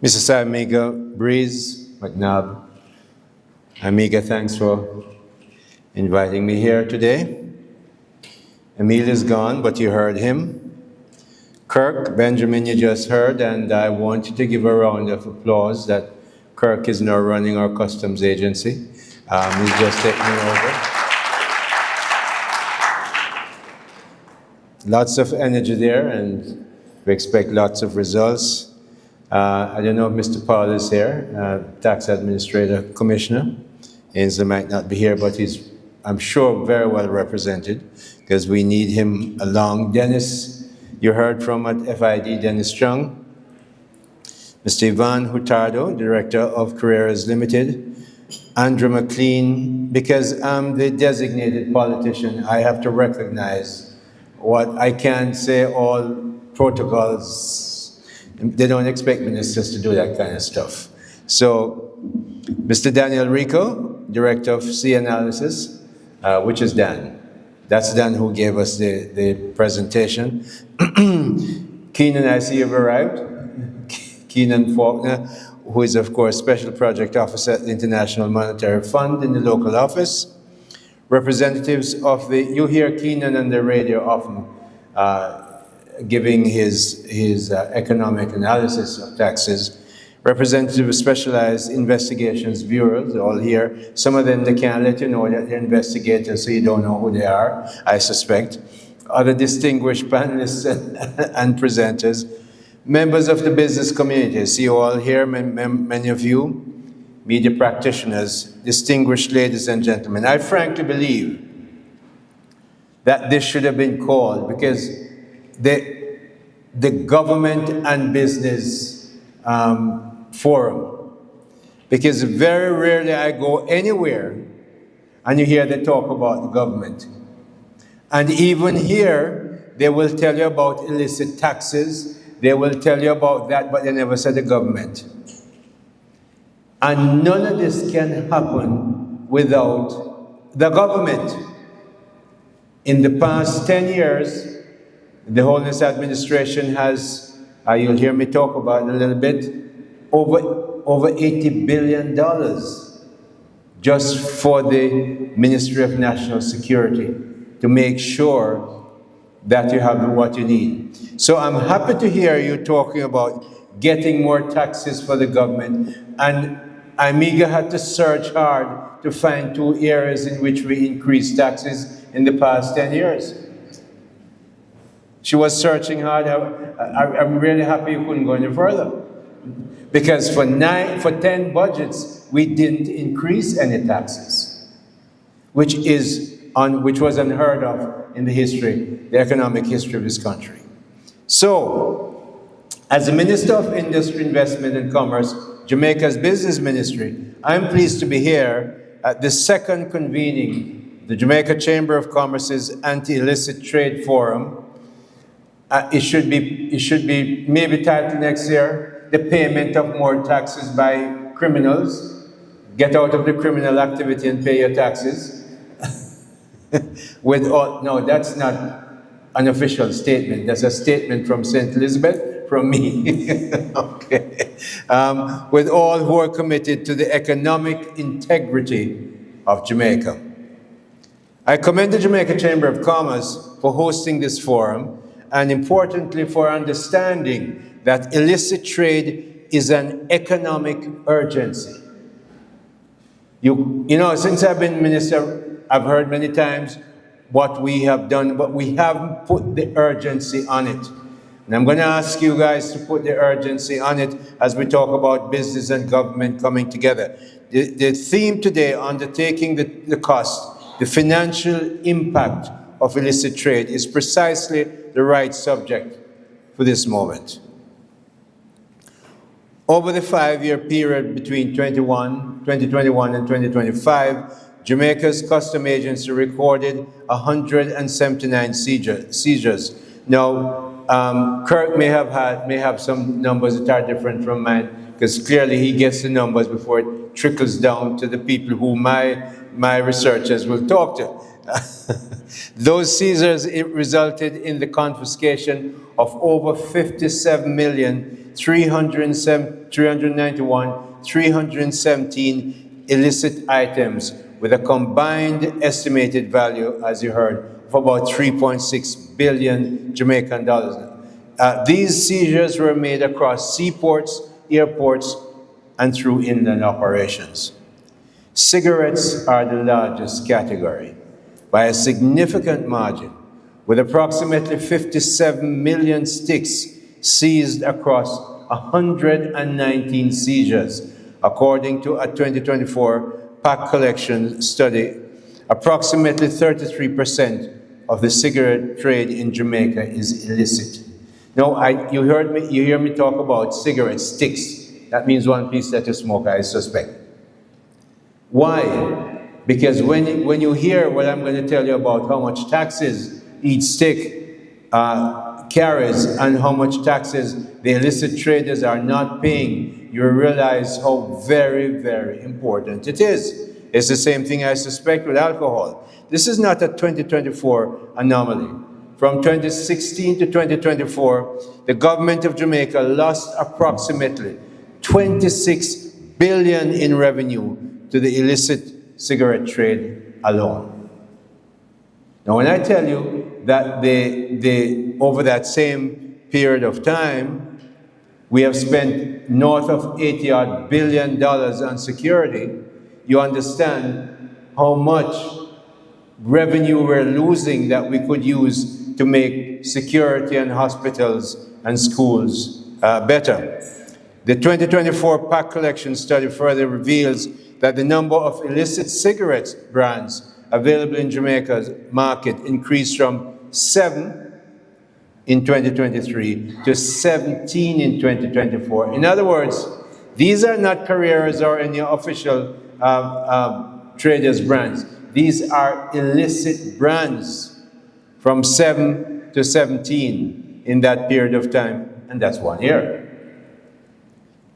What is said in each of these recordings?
Mrs. Amiga Breeze McNabb. Amiga, thanks for inviting me here today. Emil is gone, but you heard him. Kirk, Benjamin, you just heard, and I want you to give a round of applause that Kirk is now running our customs agency. He's just taking over. Lots of energy there, and we expect lots of results. I don't know if Mr. Paul is here, Tax Administrator Commissioner. Ainsley might not be here, but he's, I'm sure, very well represented because we need him along. Dennis, you heard from at FID, Dennis Chung. Mr. Ivan Hurtado, Director of Carreras Limited. Andrew McLean, because I'm the designated politician, I have to recognize what I can't say all protocols. They don't expect ministers to do that kind of stuff. So, Mr. Daniel Rico, Director of Sea Analysis, which is Dan. That's Dan who gave us the presentation. Keenan, I see you've arrived. Keenan Faulkner, who is, of course, Special Project Officer at the International Monetary Fund in the local office. Representatives of the, you hear Keenan on the radio often, giving his economic analysis of taxes. Representative of Specialized Investigations Bureaus, all here. Some of them, they can't let you know that they're investigators, so you don't know who they are, I suspect. Other distinguished panelists and presenters. Members of the business community, see you all here, many of you. Media practitioners, distinguished ladies and gentlemen. I frankly believe that this should have been called because the government and business forum, because very rarely I go anywhere and you hear they talk about the government. And even here, they will tell you about illicit taxes, they will tell you about that, but they never said the government. And none of this can happen without the government. In the past 10 years, the Holiness Administration has, you'll hear me talk about it a little bit, over $80 billion just for the Ministry of National Security to make sure that you have what you need. So I'm happy to hear you talking about getting more taxes for the government. And Amiga had to search hard to find 2 areas in which we increased taxes in the past 10 years. She was searching hard. I'm really happy you couldn't go any further. Because for 10 budgets, we didn't increase any taxes, which was unheard of in the economic history of this country. So, as the Minister of Industry, Investment and Commerce, Jamaica's Business Ministry, I'm pleased to be here at the second convening, the Jamaica Chamber of Commerce's Anti-Illicit Trade Forum. It should be maybe titled next year, the payment of more taxes by criminals. Get out of the criminal activity and pay your taxes. No, that's not an official statement. That's a statement from St. Elizabeth, from me. Okay. With all who are committed to the economic integrity of Jamaica. I commend the Jamaica Chamber of Commerce for hosting this forum, and importantly for understanding that illicit trade is an economic urgency. You know, since I've been minister, I've heard many times what we have done, but we haven't put the urgency on it. And I'm going to ask you guys to put the urgency on it as we talk about business and government coming together. The theme today, undertaking the cost, the financial impact of illicit trade, is precisely the right subject for this moment. Over the 5-year period between 2021 and 2025, Jamaica's custom agency recorded 179 seizures. Now, Kirk may have some numbers that are different from mine, because clearly he gets the numbers before it trickles down to the people who my researchers will talk to. Those seizures resulted in the confiscation of over 57 million 317 illicit items with a combined estimated value, as you heard, of about 3.6 billion Jamaican dollars. These seizures were made across seaports, airports, and through inland operations. Cigarettes are the largest category by a significant margin, with approximately 57 million sticks seized across 119 seizures. According to a 2024 pack collection study, approximately 33% of the cigarette trade in Jamaica is illicit. Now, you hear me talk about cigarette sticks. That means one piece that you smoke, I suspect. Why? Because when you hear what I'm going to tell you about how much taxes each stick carries and how much taxes the illicit traders are not paying, you realize how very, very important it is. It's the same thing I suspect with alcohol. This is not a 2024 anomaly. From 2016 to 2024, the government of Jamaica lost approximately 26 billion in revenue to the illicit cigarette trade alone. Now, when I tell you that over that same period of time, we have spent north of $80 billion on security, you understand how much revenue we're losing that we could use to make security and hospitals and schools better. The 2024 pack collection study further reveals that the number of illicit cigarettes brands available in Jamaica's market increased from 7 in 2023 to 17 in 2024. In other words, these are not Carreras or any official traders' brands. These are illicit brands from 7 to 17 in that period of time, and that's 1 year.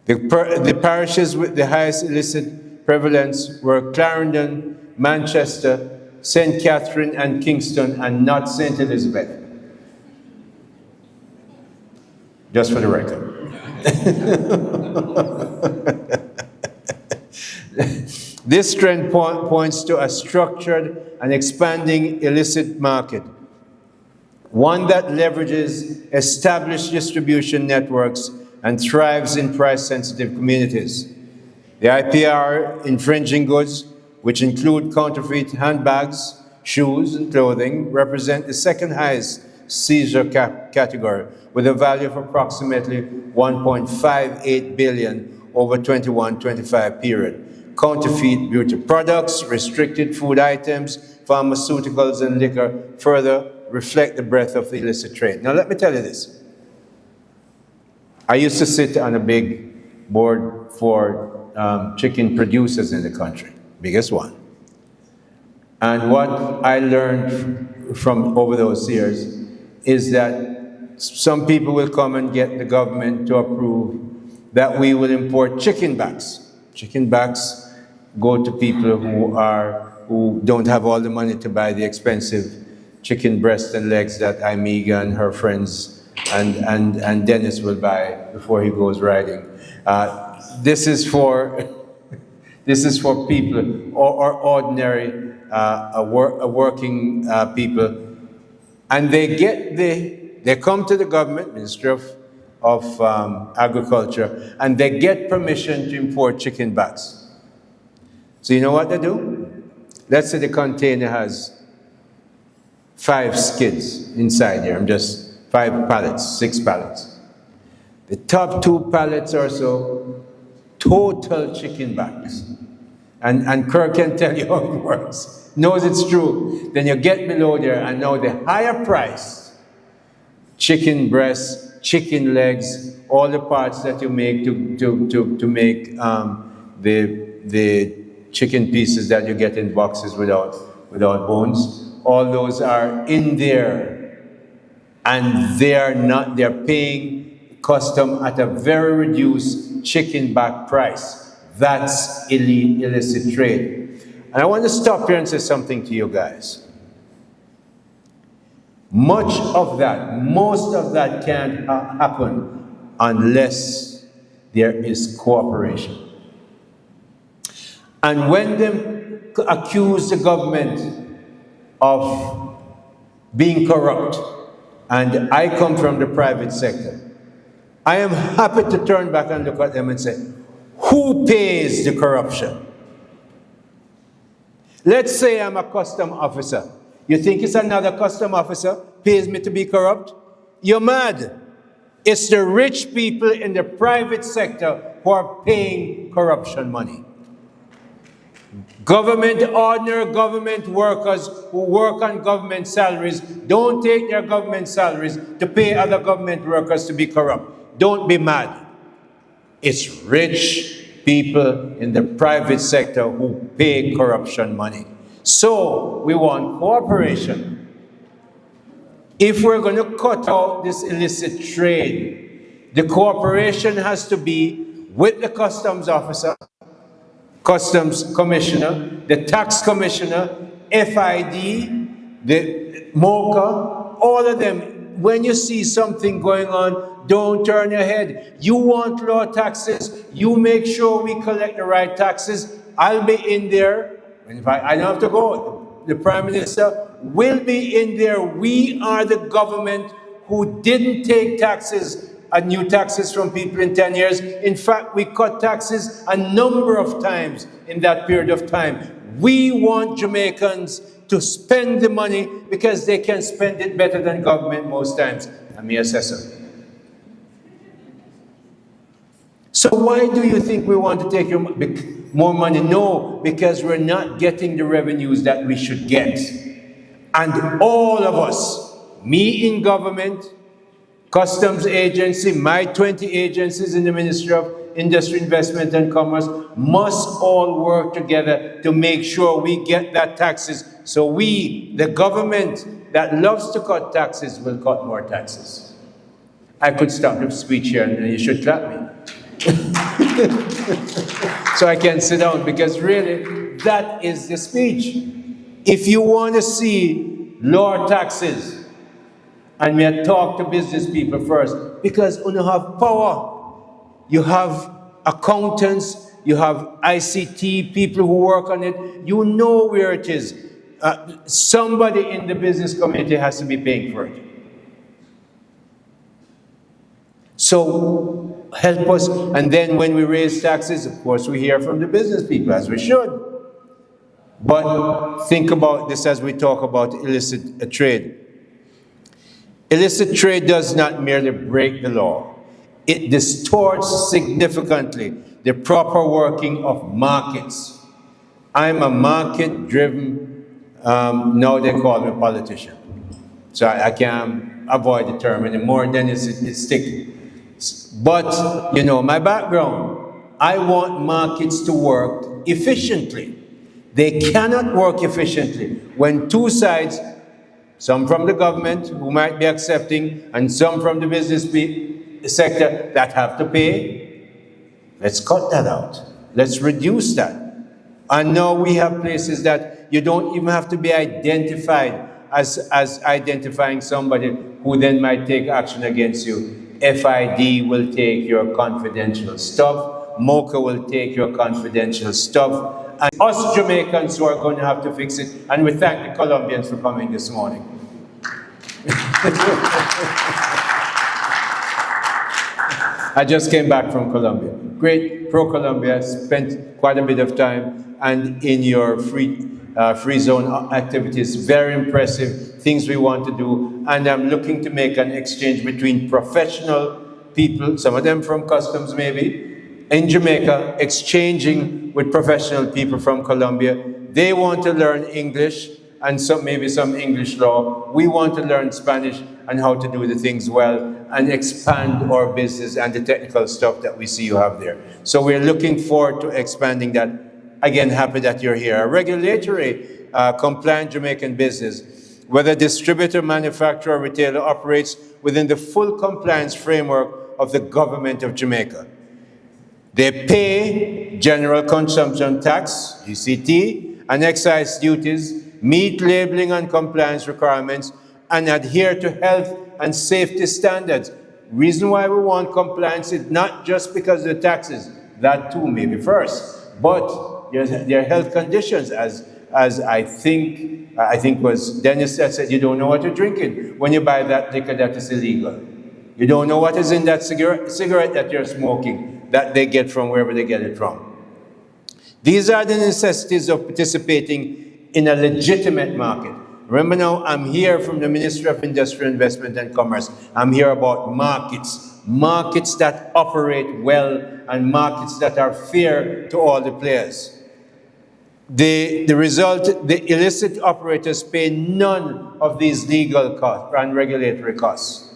The parishes with the highest illicit prevalence were Clarendon, Manchester, St. Catherine, and Kingston, and not St. Elizabeth. Just for the record. This trend points to a structured and expanding illicit market, one that leverages established distribution networks and thrives in price-sensitive communities. The IPR infringing goods, which include counterfeit handbags, shoes, and clothing, represent the second highest seizure category, with a value of approximately 1.58 billion over 21-25 period. Counterfeit beauty products, restricted food items, pharmaceuticals, and liquor further reflect the breadth of the illicit trade. Now, let me tell you this. I used to sit on a big board for chicken producers in the country, biggest one. And what I learned from over those years is that some people will come and get the government to approve that we will import chicken backs. Chicken backs go to people who don't have all the money to buy the expensive chicken breast and legs that Amiga and her friends and Dennis will buy before he goes riding. This is for people or ordinary working people, and they come to the government, Ministry of Agriculture, and they get permission to import chicken backs. So you know what they do? Let's say the container has 5 skids inside here. I'm just 5 pallets, 6 pallets. The top 2 pallets or so, total chicken backs. And Kirk can tell you how it works. Knows it's true. Then you get below there, and now the higher price, chicken breasts, chicken legs, all the parts that you make to make the chicken pieces that you get in boxes without bones, all those are in there, and they're paying custom at a very reduced chicken back price. That's illicit trade. And I want to stop here and say something to you guys. Most of that can't happen unless there is cooperation. And when they accuse the government of being corrupt, and I come from the private sector, I am happy to turn back and look at them and say, who pays the corruption? Let's say I'm a custom officer. You think it's another custom officer pays me to be corrupt? You're mad. It's the rich people in the private sector who are paying corruption money. Ordinary government workers who work on government salaries don't take their government salaries to pay other government workers to be corrupt. Don't be mad. It's rich people in the private sector who pay corruption money. So we want cooperation. If we're going to cut out this illicit trade, the cooperation has to be with the customs officer, customs commissioner, the tax commissioner, FID, the MOCA, all of them. When you see something going on, don't turn your head. You want low taxes, you make sure we collect the right taxes. I'll be in there. In fact, I don't have to go. The Prime Minister will be in there. We are the government who didn't take taxes, new taxes from people in 10 years. In fact, we cut taxes a number of times in that period of time. We want Jamaicans to spend the money because they can spend it better than government most times. I'm the assessor. So why do you think we want to take more money? No, because we're not getting the revenues that we should get. And all of us, me in government, customs agency, my 20 agencies in the Ministry of Industry, Investment and Commerce, must all work together to make sure we get that taxes. So we, the government that loves to cut taxes, will cut more taxes. I could stop the speech here and you should clap me. So I can sit down, because really, that is the speech. If you want to see lower taxes, and we talk to business people first, because when you have power, you have accountants, you have ICT people who work on it, you know where it is. Somebody in the business community has to be paying for it. So help us, and then when we raise taxes, of course we hear from the business people, as we should. But think about this as we talk about illicit trade. Illicit trade does not merely break the law. It distorts significantly the proper working of markets. I'm a market-driven, now they call me a politician. So I can't avoid the term anymore, then it's sticky. But, you know, my background, I want markets to work efficiently. They cannot work efficiently when two sides, some from the government who might be accepting, and some from the business sector that have to pay. Let's cut that out. Let's reduce that. And now we have places that you don't even have to be identified as identifying somebody who then might take action against you. FID will take your confidential stuff. MOCA will take your confidential stuff. And us Jamaicans who are going to have to fix it. And we thank the Colombians for coming this morning. I just came back from Colombia. Great, pro-Colombia, spent quite a bit of time, and in your free zone activities, very impressive things we want to do. And I'm looking to make an exchange between professional people, some of them from customs maybe, in Jamaica, exchanging with professional people from Colombia. They want to learn English and maybe some English law. We want to learn Spanish and how to do the things well and expand our business and the technical stuff that we see you have there. So we're looking forward to expanding that. Again, happy that you're here. A regulatory compliant Jamaican business, whether distributor, manufacturer, or retailer, operates within the full compliance framework of the government of Jamaica. They pay general consumption tax, ECT, and excise duties, meet labeling and compliance requirements, and adhere to health and safety standards. reason why we want compliance is not just because of the taxes, that too maybe first, but their health conditions, as I think was Dennis that said, you don't know what you're drinking when you buy that liquor that is illegal. You don't know what is in that cigarette that you're smoking, that they get from wherever they get it from. These are the necessities of participating in a legitimate market. Remember now, I'm here from the Ministry of Industrial Investment and Commerce. I'm here about markets. Markets that operate well and markets that are fair to all the players. The result, the illicit operators pay none of these legal costs and regulatory costs.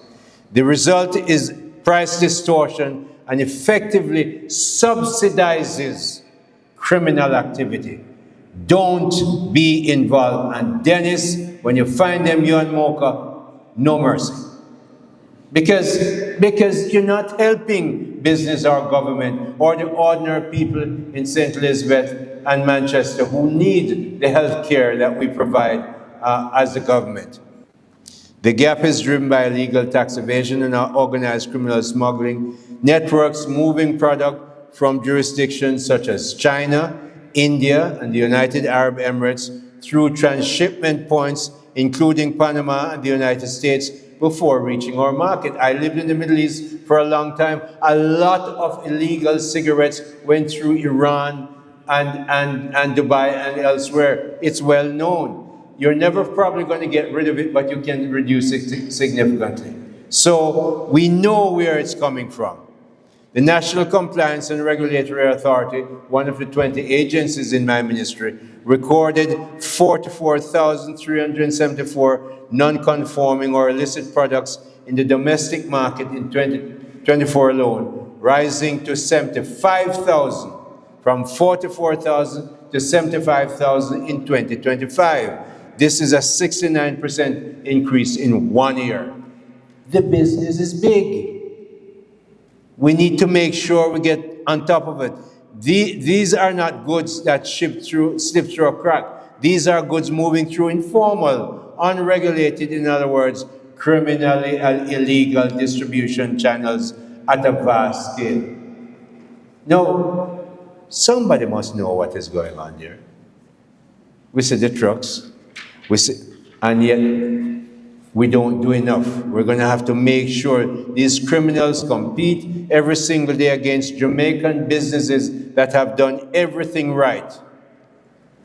The result is price distortion and effectively subsidizes criminal activity. Don't be involved. And Dennis, when you find them, you and Mocha, no mercy. Because you're not helping business or government or the ordinary people in St. Elizabeth and Manchester who need the health care that we provide as the government. The gap is driven by illegal tax evasion and organized criminal smuggling networks moving product from jurisdictions such as China, India, and the United Arab Emirates through transshipment points, including Panama and the United States, before reaching our market. I lived in the Middle East for a long time. A lot of illegal cigarettes went through Iran and Dubai and elsewhere. It's well known. You're never probably going to get rid of it, but you can reduce it significantly. So we know where it's coming from. The National Compliance and Regulatory Authority, one of the 20 agencies in my ministry, recorded 44,374 non-conforming or illicit products in the domestic market in 2024 alone, rising to 75,000, from 44,000 to 75,000 in 2025. This is a 69% increase in 1 year. The business is big. We need to make sure we get on top of it. These are not goods that slip through a crack. These are goods moving through informal, unregulated, in other words, criminally and illegal distribution channels at a vast scale. Now, somebody must know what is going on here. We see the trucks, and yet we don't do enough. We're going to have to make sure these criminals compete every single day against Jamaican businesses that have done everything right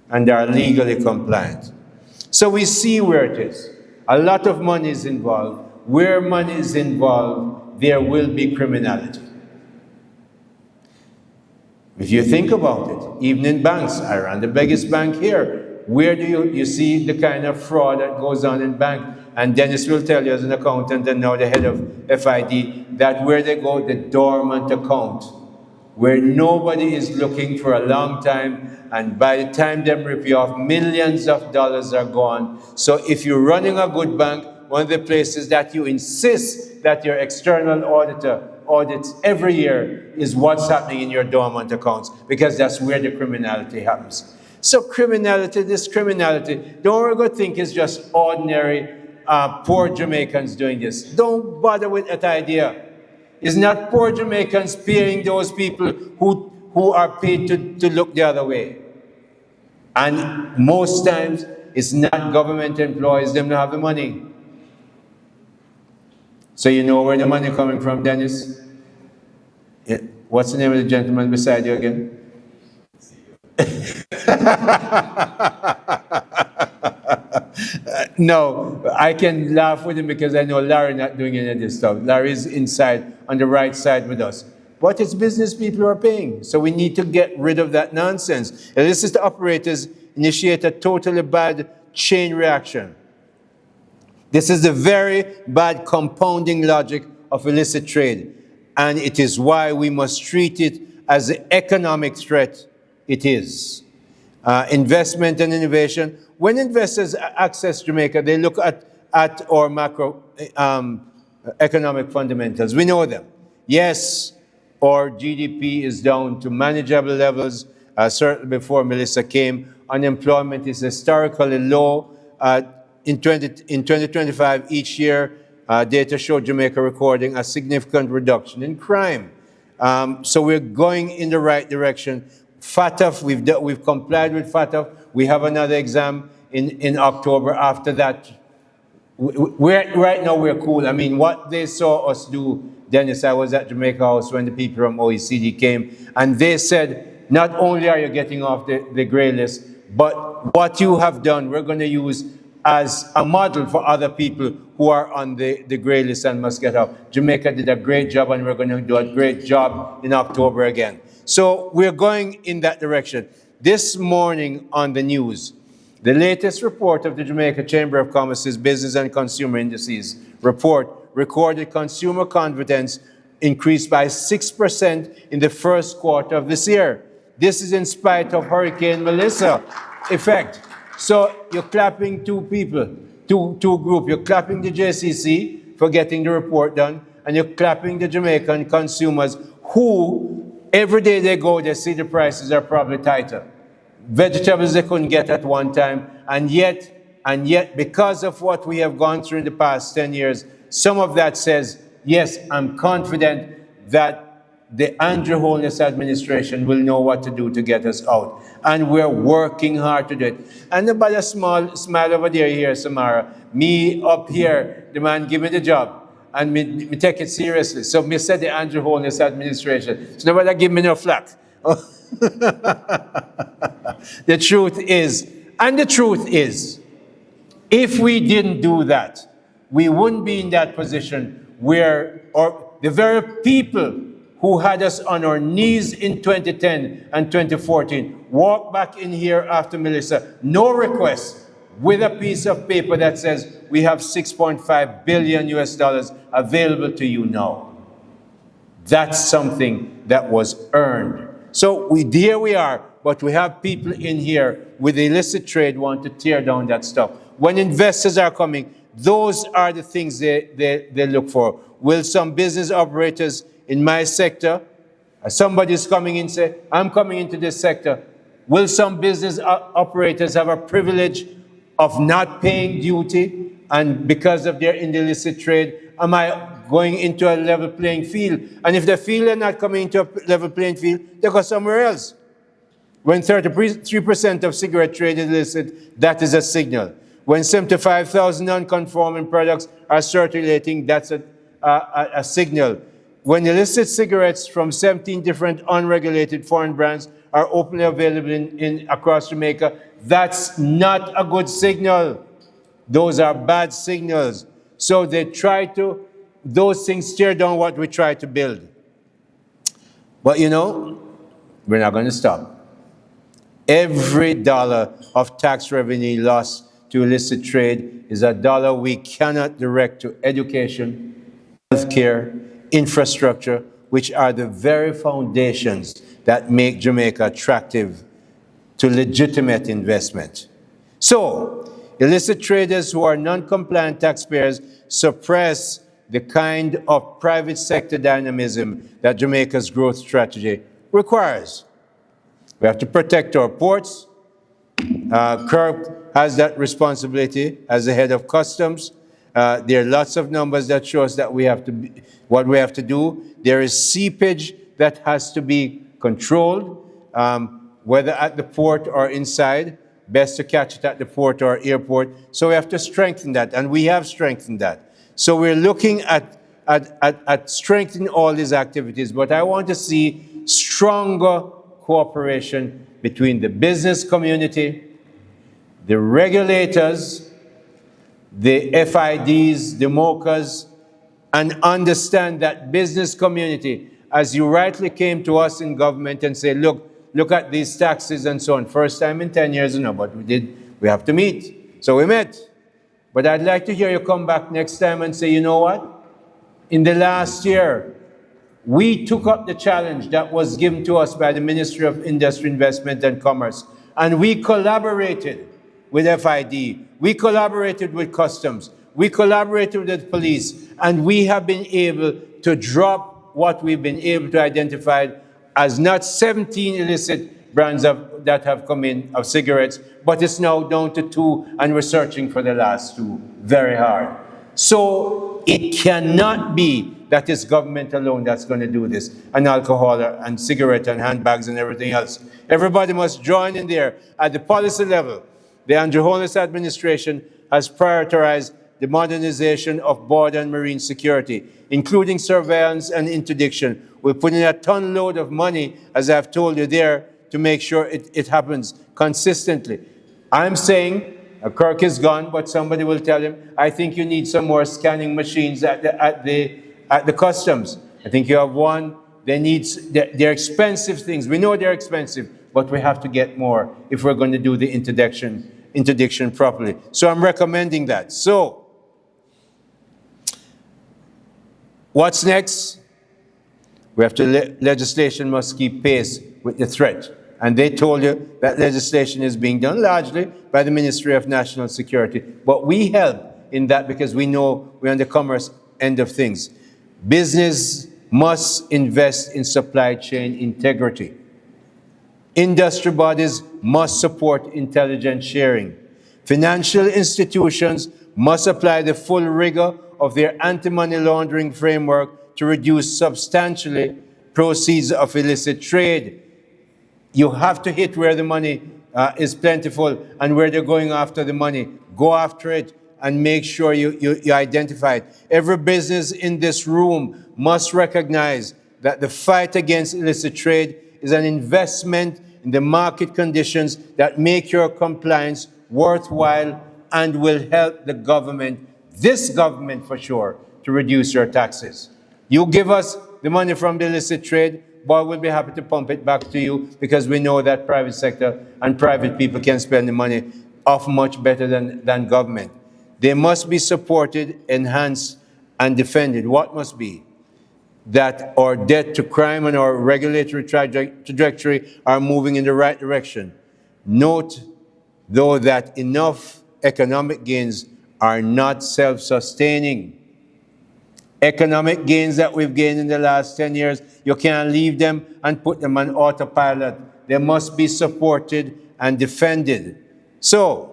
and are legally compliant. So we see where it is. A lot of money is involved. Where money is involved, there will be criminality. If you think about it, even in banks, I ran the biggest bank here. Where do you see the kind of fraud that goes on in bank? And Dennis will tell you as an accountant and now the head of FID that where they go, the dormant account, where nobody is looking for a long time, and by the time they rip you off, millions of dollars are gone. So if you're running a good bank, one of the places that you insist that your external auditor audits every year is what's happening in your dormant accounts, because that's where the criminality happens. So criminality, this criminality, don't ever think it's just ordinary poor Jamaicans doing this. Don't bother with that idea. It's not poor Jamaicans paying those people who are paid to look the other way. And most times, it's not government employees, them don't have the money. So you know where the money coming from, Dennis? Yeah. What's the name of the gentleman beside you again? No, I can laugh with him because I know Larry not doing any of this stuff. Larry's inside on the right side with us. But it's business people who are paying. So we need to get rid of that nonsense. Illicit operators initiate a totally bad chain reaction. This is the very bad compounding logic of illicit trade. And it is why we must treat it as the economic threat it is. Investment and innovation. When investors access Jamaica, they look at our macro economic fundamentals. We know them. Yes, our GDP is down to manageable levels. Certainly before Melissa came, unemployment is historically low. In 2025, each year, data show Jamaica recording a significant reduction in crime. So we're going in the right direction. FATF, we've complied with FATF. We have another exam in October. After that, right now we're cool. I mean, what they saw us do, Dennis, I was at Jamaica House when the people from OECD came, and they said, not only are you getting off the grey list, but what you have done, we're going to use as a model for other people who are on the grey list and must get off. Jamaica did a great job, and we're going to do a great job in October again. So we're going in that direction. This morning on the news, the latest report of the Jamaica Chamber of Commerce's Business and Consumer Indices report recorded consumer confidence increased by 6% in the first quarter of this year. This is in spite of Hurricane Melissa effect. So you're clapping two people, two groups. You're clapping the JCC for getting the report done, and you're clapping the Jamaican consumers who, every day they go, they see the prices are probably tighter. Vegetables they couldn't get at one time, and yet, because of what we have gone through in the past 10 years, some of that says, yes, I'm confident that the Andrew Holness administration will know what to do to get us out. And we're working hard to do it. And about a small smile over there here, Samara, me up here, the man give me the job, and me take it seriously. So me said the Andrew Holness administration, so nobody give me no flack. The truth is, if we didn't do that, we wouldn't be in that position where the very people who had us on our knees in 2010 and 2014 walked back in here after Melissa, no request, with a piece of paper that says we have $6.5 billion available to you now. That's something that was earned. So here we are, but we have people in here with illicit trade want to tear down that stuff. When investors are coming, those are the things they look for. Will some business operators in my sector, somebody's coming in and say, I'm coming into this sector, will some business operators have a privilege of not paying duty, and because of their illicit trade, am I going into a level playing field? And if they feel they're not coming into a level playing field, they go somewhere else. When 33% of cigarette trade is illicit, that is a signal. When 75,000 non-conforming products are circulating, that's a signal. When illicit cigarettes from 17 different unregulated foreign brands are openly available across Jamaica, that's not a good signal. Those are bad signals. So they try to, those things tear down what we try to build. But you know, we're not going to stop. Every dollar of tax revenue lost to illicit trade is a dollar we cannot direct to education, healthcare, infrastructure, which are the very foundations that make Jamaica attractive to legitimate investment. So, illicit traders who are non-compliant taxpayers suppress the kind of private sector dynamism that Jamaica's growth strategy requires. We have to protect our ports. Kirk has that responsibility as the head of customs. There are lots of numbers that show us that we have to what we have to do. There is seepage that has to be controlled, whether at the port or inside. Best to catch it at the port or airport. So we have to strengthen that, and we have strengthened that. So we're looking at strengthening all these activities, but I want to see stronger cooperation between the business community, the regulators, the FIDs, the MOCAs, and understand that business community, as you rightly came to us in government and say, look at these taxes and so on. First time in 10 years, no, but we have to meet. So we met. But I'd like to hear you come back next time and say, you know what? In the last year, we took up the challenge that was given to us by the Ministry of Industry, Investment and Commerce, and we collaborated with FID, we collaborated with customs, we collaborated with the police, and we have been able to drop what we've been able to identify as not 17 illicit brands that have come in of cigarettes, but it's now down to 2, and we're searching for the last 2 very hard. So it cannot be that it's government alone that's going to do this, and alcohol and cigarette and handbags and everything else. Everybody must join in there. At the policy level, the Andrew Holness administration has prioritized the modernization of border and marine security, including surveillance and interdiction. We're putting a ton load of money, as I've told you there, to make sure it happens consistently. I'm saying, Kirk is gone, but somebody will tell him, I think you need some more scanning machines at the customs. I think you have one. They're expensive things. We know they're expensive, but we have to get more if we're going to do the interdiction properly. So I'm recommending that. So, what's next? We have to, legislation must keep pace with the threat. And they told you that legislation is being done largely by the Ministry of National Security. But we help in that because we know we're on the commerce end of things. Business must invest in supply chain integrity. Industry bodies must support intelligence sharing. Financial institutions must apply the full rigor of their anti-money laundering framework to reduce substantially proceeds of illicit trade. You have to hit where the money is plentiful and where they're going after the money. Go after it and make sure you identify it. Every business in this room must recognize that the fight against illicit trade is an investment in the market conditions that make your compliance worthwhile and will help the government, this government for sure, to reduce your taxes. You give us the money from the illicit trade, boy, we'll be happy to pump it back to you because we know that private sector and private people can spend the money off much better than government. They must be supported, enhanced, and defended. What must be? That our debt to crime and our regulatory trajectory are moving in the right direction. Note, though, that enough economic gains are not self-sustaining. Economic gains that we've gained in the last 10 years, you can't leave them and put them on autopilot. They must be supported and defended. So,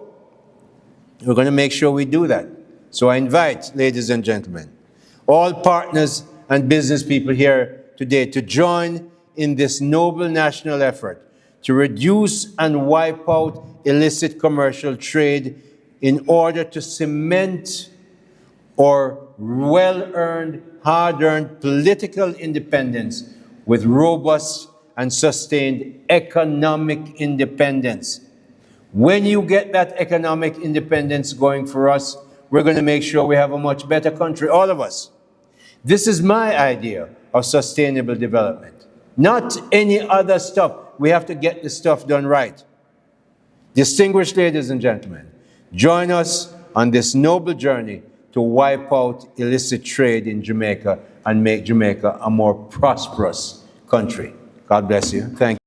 we're going to make sure we do that. So I invite, ladies and gentlemen, all partners and business people here today to join in this noble national effort to reduce and wipe out illicit commercial trade in order to cement our well-earned, hard-earned political independence with robust and sustained economic independence. When you get that economic independence going for us, we're going to make sure we have a much better country, all of us. This is my idea of sustainable development, not any other stuff. We have to get this stuff done right. Distinguished ladies and gentlemen, join us on this noble journey to wipe out illicit trade in Jamaica and make Jamaica a more prosperous country. God bless you. Thank you.